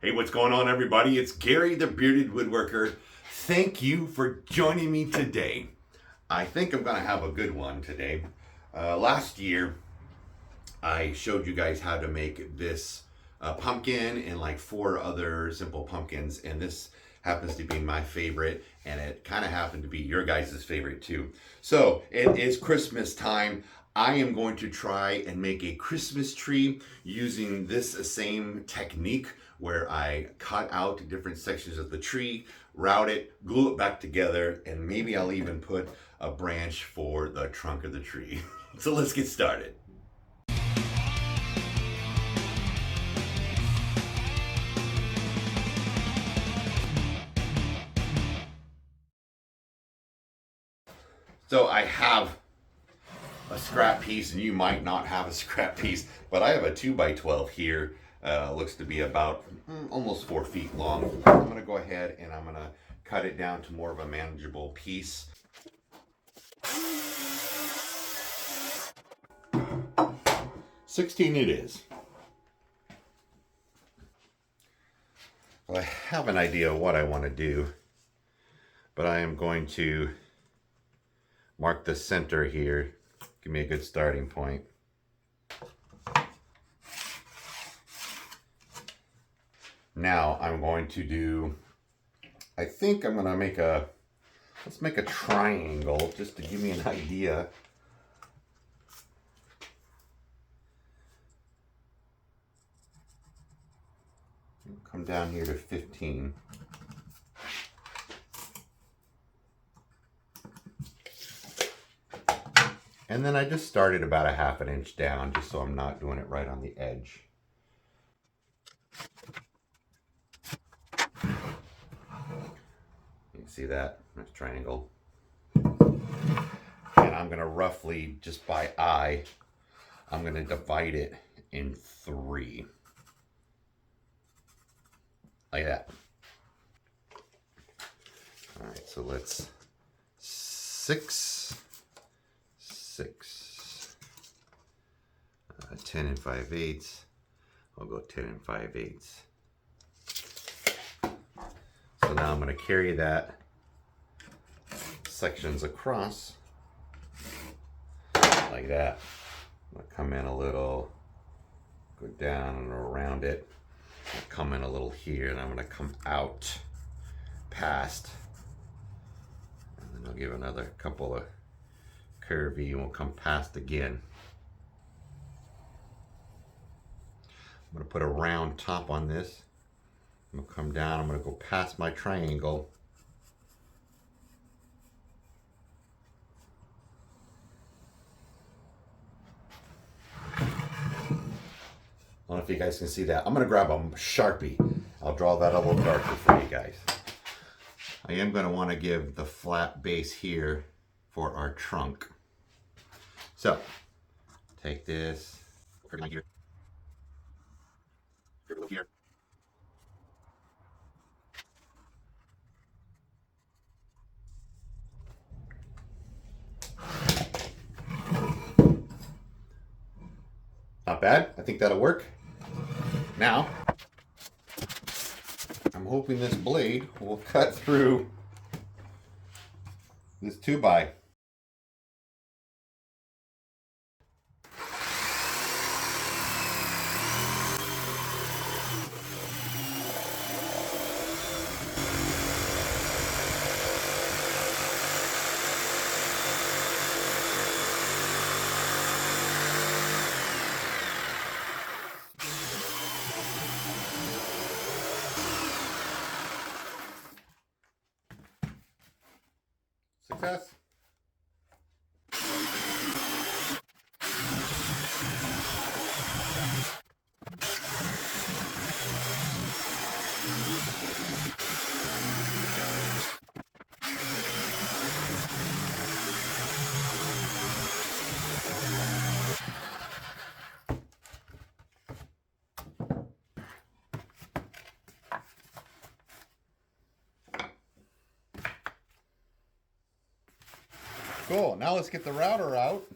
Hey, what's going on, everybody? It's Gary, the Bearded Woodworker. Thank you for joining me today. I think I'm going to have a good one today. Last year, I showed you guys how to make this pumpkin and like 4 other simple pumpkins, and this happens to be my favorite, and it kind of happened to be your guys' favorite too. So it is Christmas time. I am going to try and make a Christmas tree using this same technique where I cut out different sections of the tree, route it, glue it back together, and maybe I'll even put a branch for the trunk of the tree. So let's get started. So I have a scrap piece, and you might not have a scrap piece, but I have a 2x12 here. Looks to be about almost 4 feet long. I'm going to go ahead and I'm going to cut it down to more of a manageable piece. "16" it is. Well, I have an idea of what I want to do, but I am going to mark the center here. Give me a good starting point. Now I'm going to do, I think I'm going to make let's make a triangle just to give me an idea. Come down here to 15. And then I just started about a 1/2 inch down, just so I'm not doing it right on the edge. You can see that? Nice triangle. And I'm going to roughly, just by eye, I'm going to divide it in 3. Like that. Alright, so let's 6, 10 5/8. I'll go 10 5/8. So now I'm going to carry that sections across like that. I'm going to come in a little, go down and around it. I'll come in a little here, and I'm going to come out past, and then I'll give another couple of curvy, and we'll come past again. I'm going to put a round top on this. I'm going to come down, I'm going to go past my triangle. I don't know if you guys can see that. I'm going to grab a Sharpie. I'll draw that a little darker for you guys. I am going to want to give the flat base here for our trunk. So, take this, put it here, put it here. Not bad. I think that'll work. Now, I'm hoping this blade will cut through this 2x. Success. Cool. Now let's get the router out.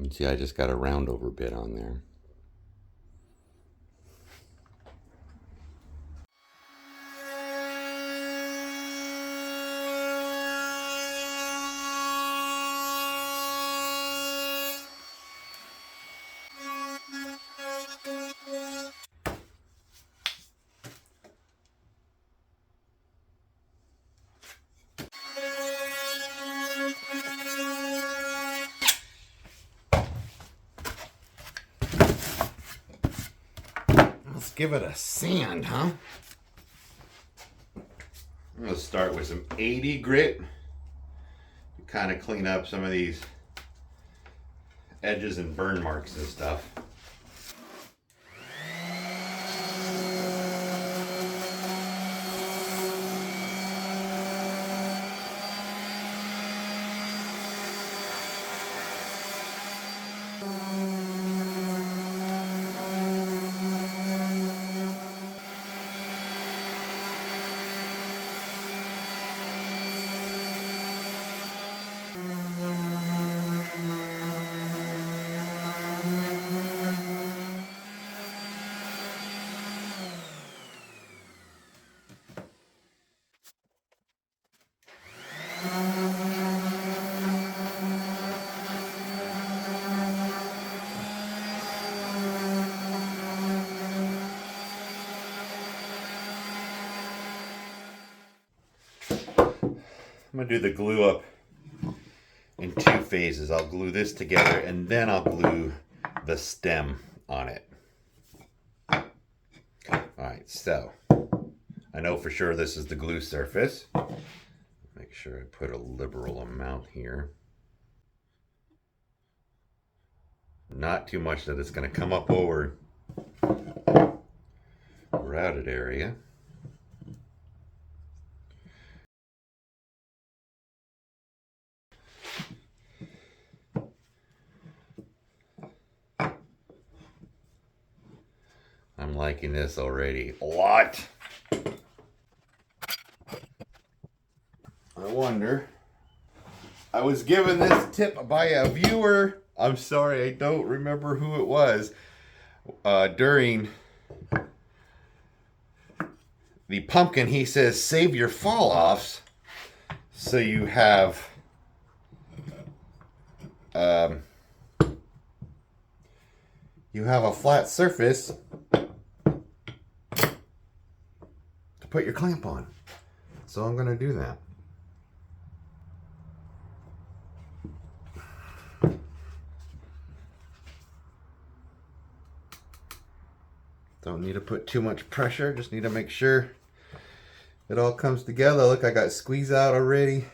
You see, I just got a round over bit on there. Let's give it a sand, huh? I'm going to start with some 80 grit to kind of clean up some of these edges and burn marks and stuff. I'm going to do the glue up in 2 phases. I'll glue this together and then I'll glue the stem on it. Alright, so I know for sure this is the glue surface. Make sure I put a liberal amount here. Not too much that it's going to come up over the routed area. I'm liking this already a lot. I wonder, I was given this tip by a viewer. I'm sorry, I don't remember who it was. During the pumpkin, he says, save your fall offs so you have a flat surface to put your clamp on. So I'm going to do that. Don't need to put too much pressure, just need to make sure it all comes together. Look, I got squeeze out already.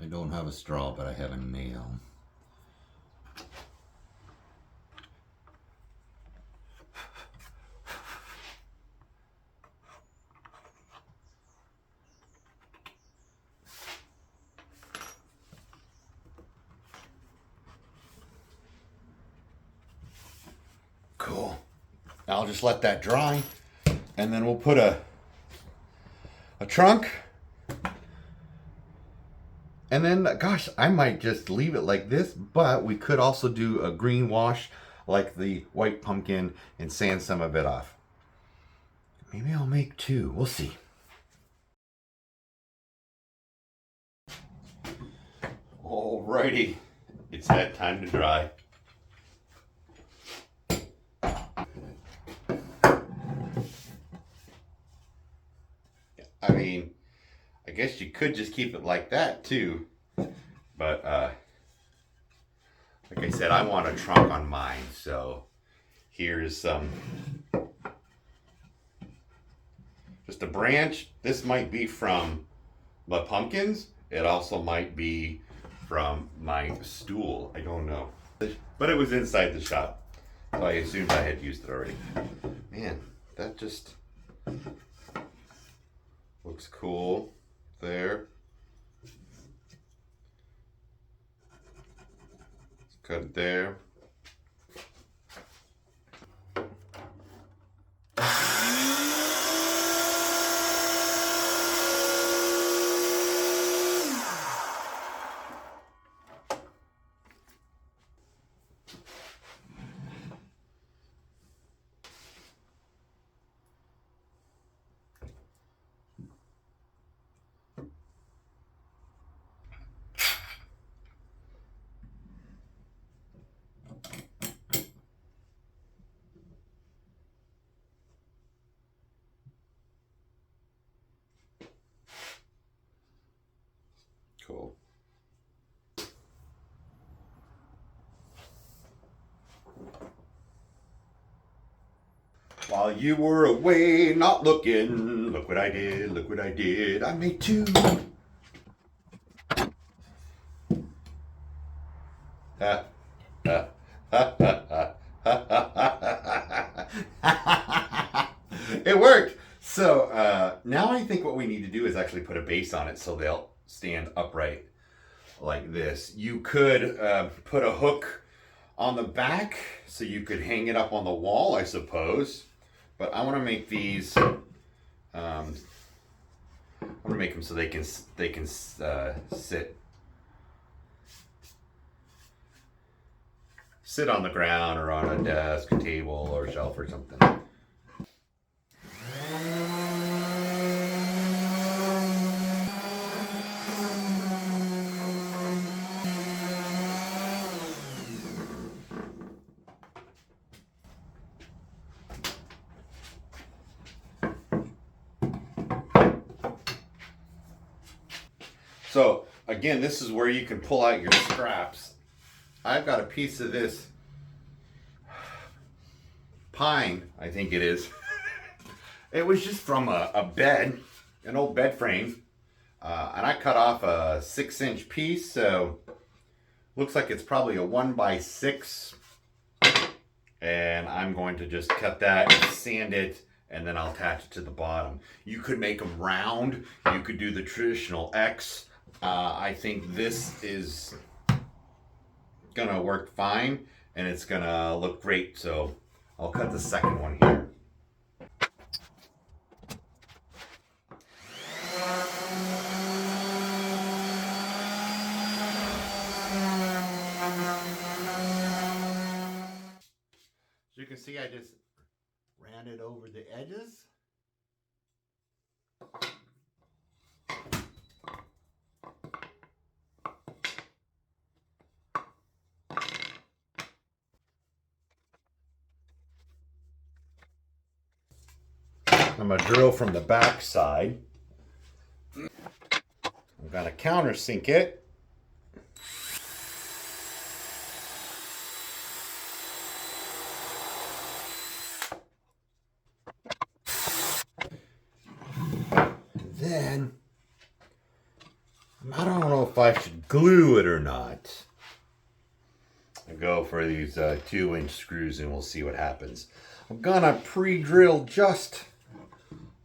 I don't have a straw, but I have a nail. Cool. I'll just let that dry, and then we'll put a trunk. And then, gosh, I might just leave it like this, but we could also do a green wash like the white pumpkin and sand some of it off. Maybe I'll make 2. We'll see. Alrighty, it's that time to dry. I mean, I guess you could just keep it like that too, but like I said, I want a trunk on mine, so here's just a branch. This might be from the pumpkins. It also might be from my stool. I don't know, but it was inside the shop, so I assumed I had used it already. Man, that just looks cool there. Cut it there. Cool. While you were away, not looking, look what I did, look what I did. I made two. Ha, ha, ha, ha, ha, ha. It worked. So now I think what we need to do is actually put a base on it so they'll stand upright like this. You could put a hook on the back so you could hang it up on the wall, I suppose. But I want to make these. I want to make them so they can sit on the ground or on a desk, a table, or a shelf or something. So again, this is where you can pull out your scraps. I've got a piece of this pine, I think it is. It was just from a bed, an old bed frame. And I cut off a 6-inch piece, so looks like it's probably a 1x6. And I'm going to just cut that, sand it, and then I'll attach it to the bottom. You could make them round. You could do the traditional X. I think this is gonna work fine, and it's gonna look great. So I'll cut the second one here. As you can see, I just ran it over the edges. I'm going to drill from the back side. I'm going to countersink it. Then, I don't know if I should glue it or not. I go for these 2-inch screws and we'll see what happens. I'm going to pre-drill just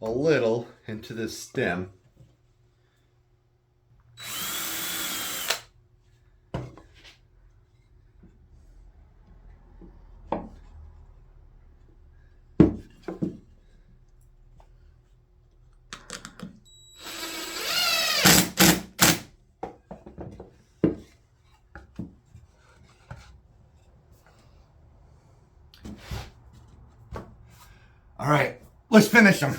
a little into this stem. All right, let's finish them.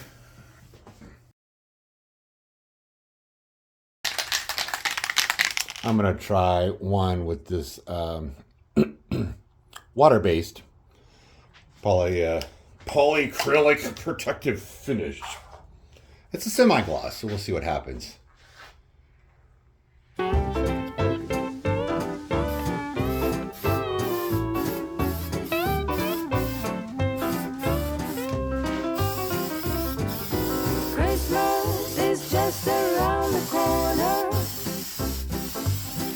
I'm gonna try one with this water-based polyacrylic protective finish. It's a semi-gloss, so we'll see what happens. Christmas is just around the corner,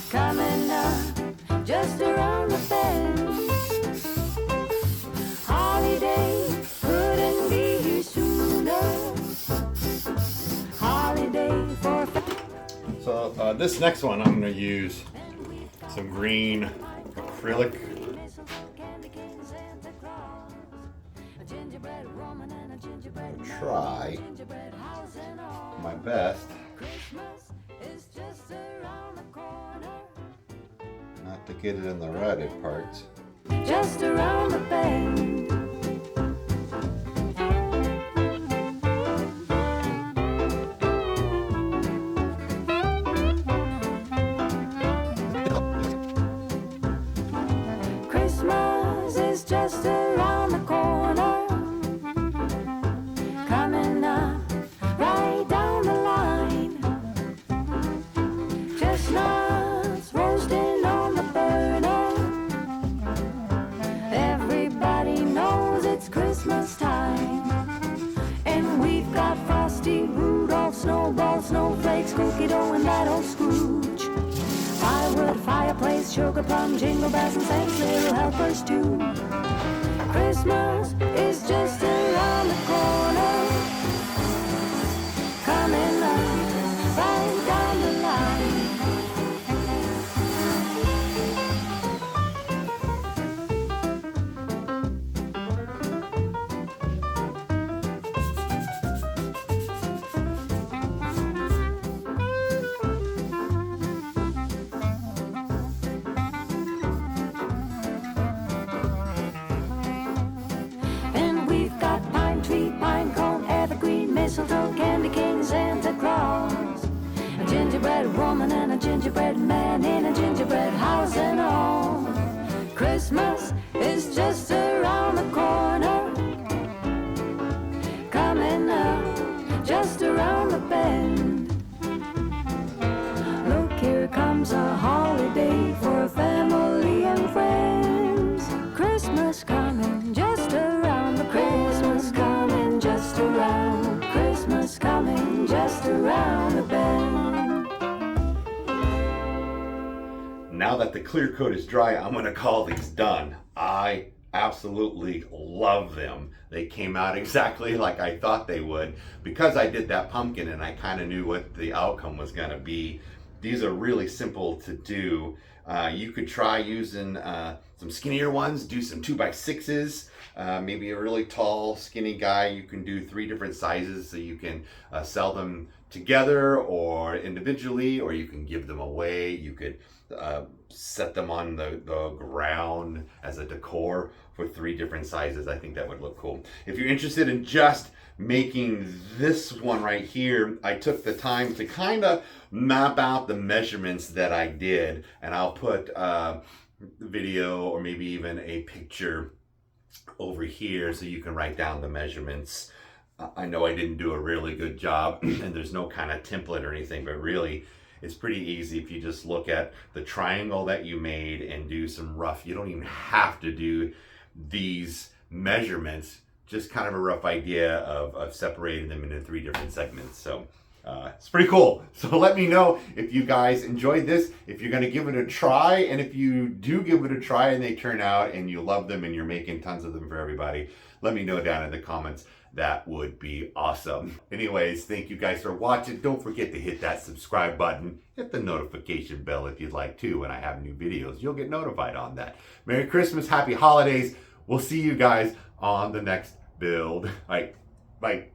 coming up just around the bend. Holiday couldn't be here sooner. Holiday for So this next one, I'm going to use some green acrylic. Try my best not to get it in the rutted parts. just around the bend. Christmas is just around the corner, coming up right down the line. Just cookie dough, and that old Scrooge. Firewood, fireplace, sugar plum, jingle bells, and Saint's little helpers too. Christmas is just around the corner, coming up, right down the line. And we've got pine tree, pine cone, evergreen, mistletoe, candy cane, Santa Claus, a gingerbread woman and a gingerbread man in a gingerbread house and all. Christmas is just around the corner, coming up, just around the bend. Look, here comes a holiday for family and friends. Christmas coming just around the Christmas coming just around. Christmas coming just around the bend. Now that the clear coat is dry, I'm going to call these done. I absolutely love them. They came out exactly like I thought they would because I did that pumpkin and I kind of knew what the outcome was going to be. These are really simple to do. You could try using some skinnier ones, do some 2x6s. Maybe a really tall, skinny guy, you can do 3 different sizes so you can sell them together or individually, or you can give them away. You could set them on the ground as a decor for 3 different sizes. I think that would look cool. If you're interested in just making this one right here, I took the time to kind of map out the measurements that I did, and I'll put video or maybe even a picture over here so you can write down the measurements. I know I didn't do a really good job and there's no kind of template or anything, but really it's pretty easy if you just look at the triangle that you made and do some rough, you don't even have to do these measurements, just kind of a rough idea of separating them into 3 different segments. So it's pretty cool. So let me know if you guys enjoyed this, if you're going to give it a try, and if you do give it a try and they turn out and you love them and you're making tons of them for everybody, let me know down in the comments. That would be awesome. Anyways, thank you guys for watching. Don't forget to hit that subscribe button. Hit the notification bell if you'd like to. When I have new videos, you'll get notified on that. Merry Christmas, Happy Holidays. We'll see you guys on the next build. Bye.